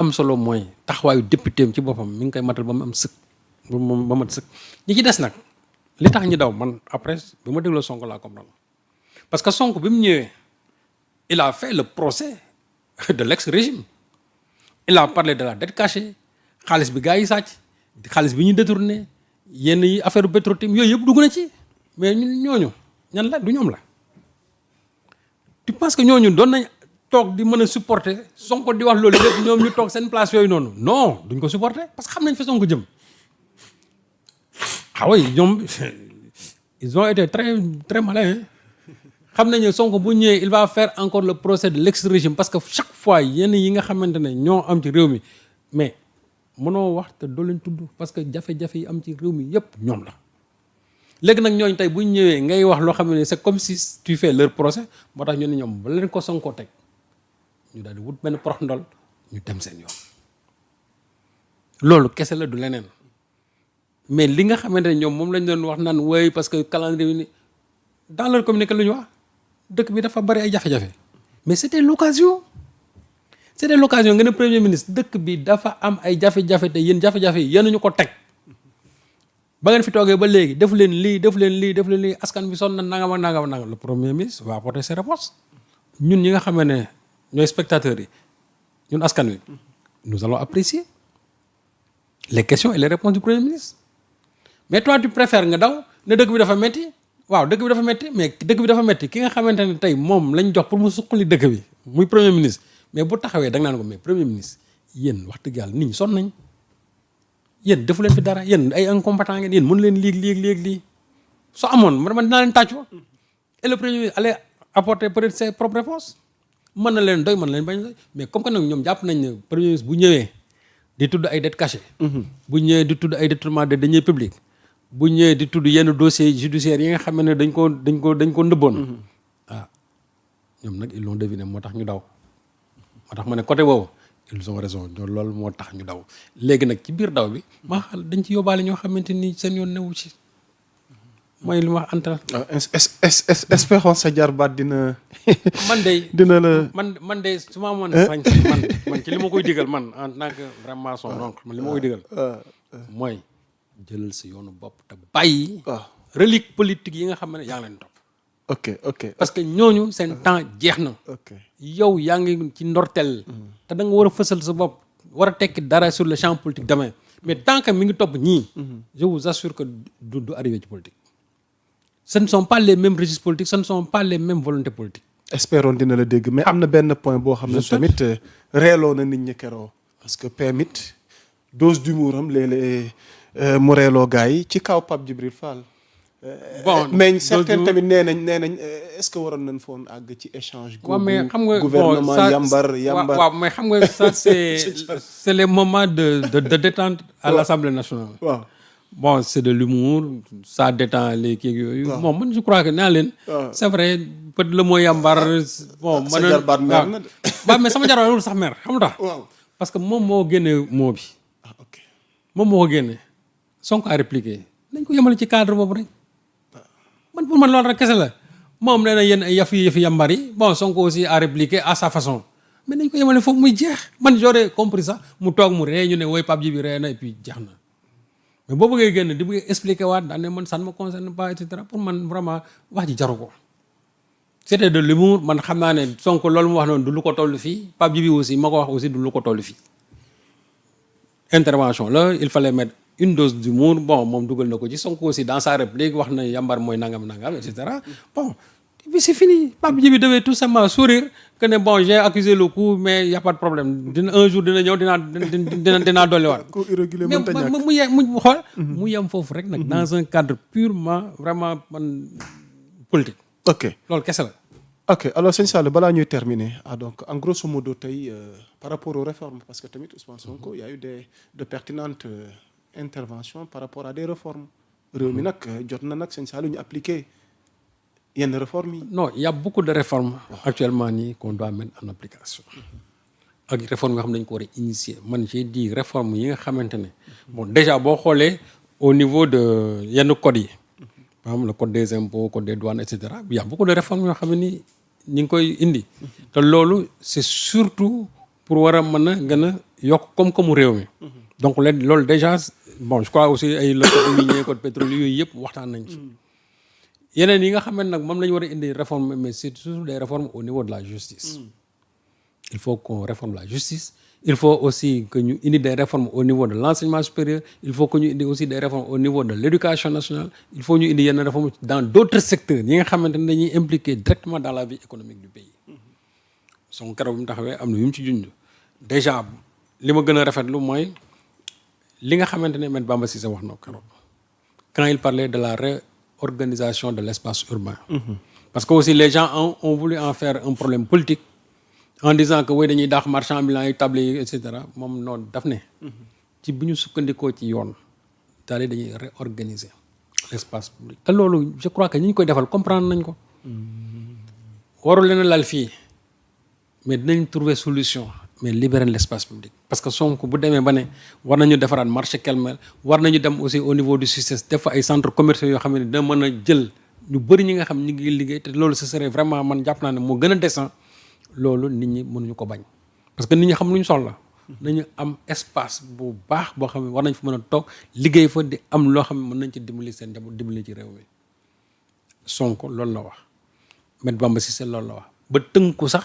am solo mooy taxawaayu député am ci boppam mi ngi koy matal ba mu am sëkk ba mat sëkk ñi ci des nag li tax ñu daw man après bi ma dégloo Sonko laa comprendre parce que Sonko bi mu ñëwee il a fait le procès de l'ex-régime il a parlé de la dette cachée xaalis bi gars yi sàcc xaalis bi ñu détourné yenn yi affaire Petro-Tim yooyu yëpp dugg na ci mais ñooñu ñan la du ñoom la tu penses que ñooñu doon nañ toog di mën a supporter Sonko di wax loolu lépp ñoom ñu toog seen place yooyu noonu non duñ ko supporter parce que xam nañ fa Sonko jëm ah oui ñoom ils ont été très très malins xam nañu Sonko bu ñëwee il va faire encore le procès de l'ex-régime parce que chaque fois yenn yi nga xamante ne ñoo am ci réew mi mais mënoo wax te doo leen tudd parce que jafe-jafe yi am ci réew mi yépp ñoom la léegi nag ñooñu tey bu ñu ñëwee ngay wax loo xam ne c'est comme si tu fais leur procès moo tax ñu ne ñoom ba leen ko Sonko teg ñu daal di wut benn porox ndol ñu dem seen yoon loolu kese la du leneen mais li nga xamante ne ñoom moom lañ doon wax naan wéy parce que calendrier ni dans leur communiqué lu ñu wax dëkk bi dafa bari ay jafe-jafe mais c'était l'occasion nga ne premier ministre dëkk bi dafa am ay jafe-jafe te yéen jafe-jafe yi yéen ñu ko teg ba ngeen fi toogee ba léegi def leen lii askan bi sonn na nangam ak nangam le premier ministre va apporter ses réponses ñun ñi nga xam ne ñooy spectateurs yi ñun askan wi nous allons apprécier les questions et les réponses du premier ministre mais toi tu préfères nga daw ne dëkk bi dafa metti waaw dëkk bi dafa metti mais dëkk bi dafa metti ki nga xamante ne tey moom lañ jox pour mu suqali dëkk bi muy premier ministre mais bu taxawee da nga naan ko mais premier ministre yéen wax dëgg yàlla nit ñi sonn nañ yéen defu leen fi dara yéen ay incompétent ngeen yéen mënu leen lii soo amoon man dinaa leen tàccu et le premier ministre allait apporter peut-être ses propres réponses mën na leen doy mën na leen bañ doy mais comme que nag ñoom jàpp nañ ne premier ministre bu ñëwee di tudd ay dettes cachées bu ñëwee di tudd ay détournement de deniers publics bu ñëwee di tudd yenn dossiers judiciaires yi nga xam ne dañ ko ndëbboon ñoom nag ils l'ont deviné moo tax ñu daw moo tax ma ne côté boobu ils ont raison loolu moo tax ñu daw léegi nag ci biir daw bi maa xal dañ ci yóbbaale ñoo xamante ni seen yoon newu ci mooy li ma wax Anta. espérons sa jarbaat dina. man de dina la. man de su ma amoon sañ man ci li ma koy digal man en tant que vraiment son oncle man li ma koy digal. mooy jëlal sa yoonu bopp te bàyyi. relique politique yi nga xam ne yaa ngi leen topp. ok parce que ñooñu seen temps jeex na. yow yaa ngi ci ndorteel. te da nga war a fësal sa bopp war a tekki dara sur le champ politique demain mais tant que mi ngi topp ñii. je vous assure que du arrivé ci politique. ce ne sont pas les mêmes registres politiques ce ne sont pas les mêmes volontés politiques. espérons dina la dégg mais am na benn point boo xam ne tamit reeloo na nit ñi keroo parce que permit dose d'humour am léeg-léeg mu reeloo gars yi ci kaw Pape Djibril Fall. bon mais certains tamit nee nañ est-ce que waroon nañ foon àgg ci échange. waaw mais xam nga gouvernement yambar waaw mais xam nga ça c'est les moments de détente à l'Assemblée nationale. waaw. Bon, c'est de l'humour, ça détend les kii yooyu. Bon, man je crois que naa leen. c'est vrai peut-être le mot yambar. bon sa jarbaat mer na de. waaw mais sama jarbaat loolu sax mer xam nga tax. parce que moom moo génne mot bi. ok moom moo ko génne. Sonko a répliqué nañ ko yemale ci cadre boobu rek. man pour man loolu rek kese la moom nee na yéen ay yëfi yambar yi bon Sonko aussi a répliqué à sa façon mais nañ ko yemale foofu muy jeex man j'aurais compris ça mu toog mu ree ñu ne woy Pape Djibi ree na et puis jeex na. mais boo bëggee génn di bëgg expliquer waat daan ne man ça ne me concerne pas et cetera pour man vraiment wax ji jaru ko c'était de l'humour man xam naa ne Sonko loolu mu wax noonu du lu ko toll fii Pape Djibi aussi ma ko wax aussi du lu ko toll fii intervention là il fallait mettre une dose d'humour bon moom dugal na ko ci Sonko aussi dans sa réplique wax na yambar mooy nangam et cetera bon et puis c'est fini Pape Djibi devait tout simplement sourire que ne bon j'ai accusé le coup mais y a pas de problème un jour dina ñëw dinaa dolliwaat. coup irrégulier mënta ñàkk mais mu xool. mu yem foofu rek nag dans un cadre purement vraiment politique. ok loolu kese la. ok alors sëñ Sall balaa ñuy terminer donc en grosso modo tey par rapport aux réformes parce que tamit Ousmane Sonko y a eu de pertinentes interventions par rapport à des réformes réew mi nag jot na nag sëñ Sall ñu appliquer. yenn réformes yi. non il y a beaucoup de réformes actuellement nii qu'on doit mettre en application ak réformes yoo xam ne dañu ko war a initier man j'ai dit réformes yi nga xamante ne bon déjà boo xoolee au niveau de yenn codes yi par exemple le code des impôts code des douanes et cetera il y a beaucoup de réformes yoo xam ne ni ñu ngi koy indi te loolu c'est surtout pour war a mën a gën a yokk koom-koomu réew mi. donc loolu déjà bon je crois aussi ay le code minier code pétrolier yooyu yëpp waxtaan nañ ci. yeneen yi nga xam ne nag moom la ñu war a indi réforme mais c'est surtout des réformes au niveau de la justice. il faut qu'on réforme la justice. il faut aussi que ñu indi des réformes au niveau de l'enseignement supérieur. il faut que ñu indi aussi des réformes au niveau de l'éducation nationale. il faut ñu indi yenn réformes dans d'autres secteurs yi nga xamante ne dañuy impliquer directement dans la vie économique du pays. son keroog bi mu taxawee am na yu mu ci junj. déjà li ma gën a rafetlu mooy li nga xamante ne Me Bamba Cissé wax na keroog quand il parlait de la réorganisation de l'espace urbain. parce que aussi les gens ont voulu en faire un problème politique en disant que oui dañuy daax marchand ambulant yi table yi et cetera moom noonu daf ne. ci bu ñu sukkandikoo ci yoon. c'est-à-dire dañuy réorganiser l'espace public. te loolu je crois que ñi ñu koy defal comprendre nañ ko. warul leen a lal fii mais dinañ trouver solution. mais libérer l'espace public parce que Sonko bu demee ba ne war nañu defaraat marché Kelmel war nañu dem aussi au niveau du SUTSES def fa ay centres commerciaux yoo xam ne dina mën a jël ñu bëri ñi nga xam ñu ngi liggéey te loolu ce serait vraiment man jàpp naa ne moo gën a décent loolu nit ñi mënuñu ko bañ parce que nit ñi xam lu ñu soxla nañu am espace bu baax boo xam ne war nañ fa mën a toog liggéey fa di am loo xam ne mën nañ ci dimbali seen njaboot dimbali ci réew mi Sonko loolu la wax Me Bamba Cissé loolu la wax ba tënku sax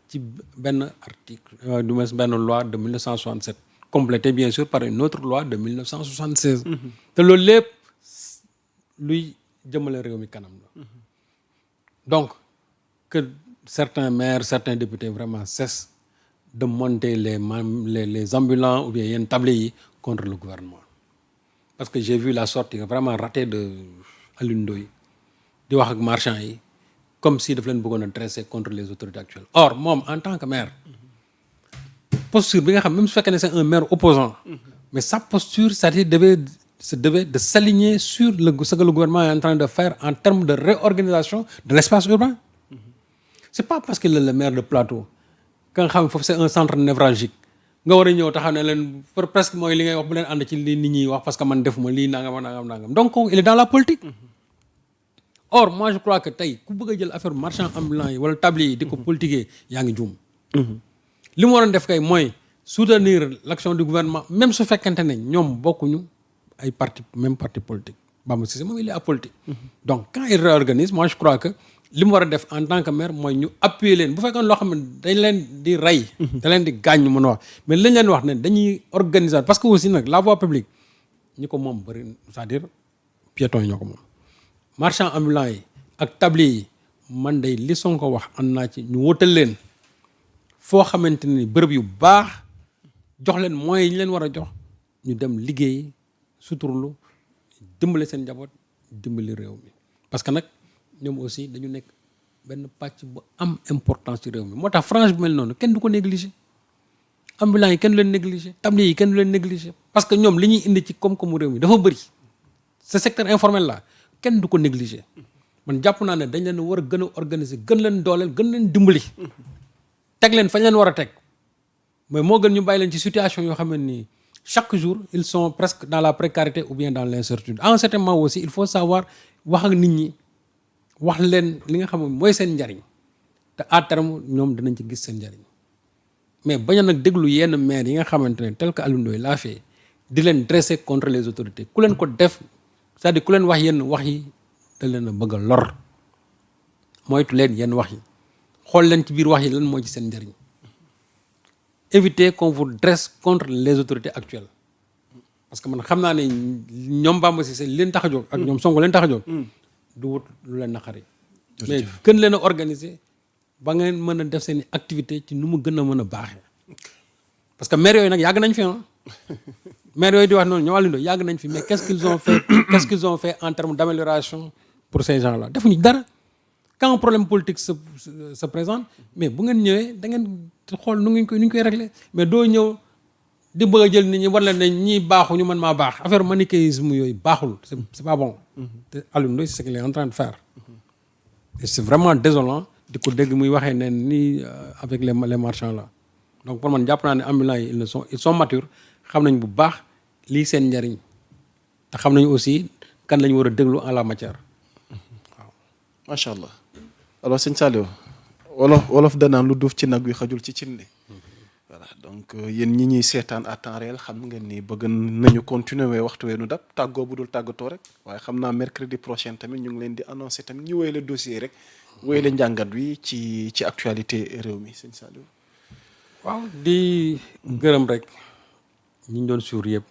ci benn article du moins benn loi de 1967 complétée bien sûr par une autre loi de 1976 te loolu lépp luy jëmale réew mi kanam la donc que certains maires certains députés vraiment cessent de monter les ambulants ou bien yenn tablés yi contre le gouvernement parce que j'ai vu la sortie vraiment ratée de Alioune Ndoye di wax ak marchands yi comme si daf leen bëggoon a dresser contre les autorités actuelles or moom en tant que maire posture bi nga xam même su fekkee ne c'est un maire opposant mais sa posture c'est-à-dire devait de s'aligner sur ce que le gouvernement est en train de faire en termes de réorganisation de l'espace urbain c'est pas parce qu'il est le maire de Plateau que nga xam foofu c'est un centre névralgique nga war a ñëw taxaw ne leen presque mooy li ngay wax bu leen ànd ci li nit ñi wax parce que man defuma lii nangam donc il est dans la politique. Or moi je crois que tey ku bëgg a jël affaire marchand ambulant yi wala tablier yi di ko politiquer yaa ngi juum. li mu waroon def kay mooy soutenir l'action du gouvernement même su fekkente ne ñoom bokkuñu ay même parti politique Bamba Cissé moom il est apolitique. Donc quand il réorganise moi je crois que li mu war a def en tant que maire mooy ñu appuyer leen bu fekkoon loo xam ne dañ leen di rey. da leen di gaañ ñu mën a wax mais lañ leen wax ne dañuy organiser parce que aussi nag la voie publique ñi ko moom bëri c'est-à-dire piétons yi ñoo ko moom. marchand ambulant yi ak tablier yi man day li Sonko wax ànd naa ci ñu wutal leen foo xamante ni bërëb yu baax jox leen moyens yi ñu leen war a jox ñu dem liggéey suturlu dimbali seen njaboot dimbali réew mi parce que nag ñoom aussi dañu nekk benn pàcc bu am importance ci réew mi moo tax franche bu mel noonu kenn du ko négliger ambulant yi kenn du leen négliger tablier yi kenn du leen négliger parce que ñoom li ñuy indi ci koom-koomu réew mi dafa bëri ce secteur informel là kenn du ko négliger man jàpp naa ne dañ leen war a gën a organiser gën leen dooleel gën leen dimbali teg leen fañ leen war a teg mais moo gën ñu bàyyi leen ci situation yoo xam ne nii chaque jour ils sont presque dans la précarité ou bien dans l'incertitude à un certain moment aussi il faut savoir wax ak nit ñi wax leen li nga xam ne mooy seen njariñ te à terme ñoom dinañ ci gis seen njariñ mais bañ a nag déglu yenn maires yi nga xamante ne tel que Alioune Ndoye laa fee di leen dresser contre les autorités ku leen ko def c'est-à-dire ku leen wax yenn wax yi da leen a bëgg a lor moytu leen yenn wax yi xool leen ci biir wax yi lan moo ci seen njariñ éviter qu'on vous dresse contre les autorités actuelles parce que man xam naa ne ñoom Bamba Cissé leen tax a jóg ak ñoom Sonko leen tax a jóg du wut lu leen naqari mais gën leen a organiser ba ngeen mën a def seen i activité ci nu mu gën a mën a baaxee parce que maire yooyu nag yàgg nañ fi maire yooyu di wax noonu ñoo wàllu yàgg nañ fi mais qu'est-ce qu'ils ont fait en termes d'amélioration pour ces gens-là defuñu dara quand un problème politique se présente mais bu ngeen ñëwee da ngeen xool nu ñu koy régler mais doo ñëw di bëgg a jël nit ñi war leen ne ñii baaxuñu man maa baax affaire manichéisme yooyu baaxul c'est pas bon te Alioune Ndoye c'est ce qu'il est en train de faire et c'est vraiment désolant di ko dégg muy waxee ne nii avec les marchands là donc pour man jàpp naa ne ambulants yi ils sont matures xam nañ bu baax lii seen njariñ te xam nañu aussi kan lañu war a déglu en la matière waaw. macha allah alors sëñ Saliou wolof danaan lu duuf ci nag wi xajul ci cin li voilà donc yéen ñi ñuy seetaan à temps réel xam ngeen ni bëgg nañu continuer mais waxtu weenu dab tàggoo bu dul tàggatoo rek waaye xam naa mercredi prochain tamit ñu ngi leen di annoncer tamit ñu wéyale dossier rek wéyale njàngat wi ci actualité réew mi sëñ Saliou. waaw di gërëm rek ñi ñu doon suivre yëpp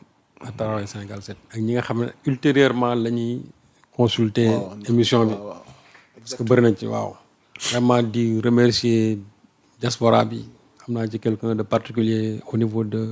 à travers Sénégal 7 ak ñi nga xam ne ultérieurement la ñuy consulter émission bi parce que bëri nañ ci waaw vraiment di remercier diaspora bi xam naa ci quelqu'un de particulier au niveau de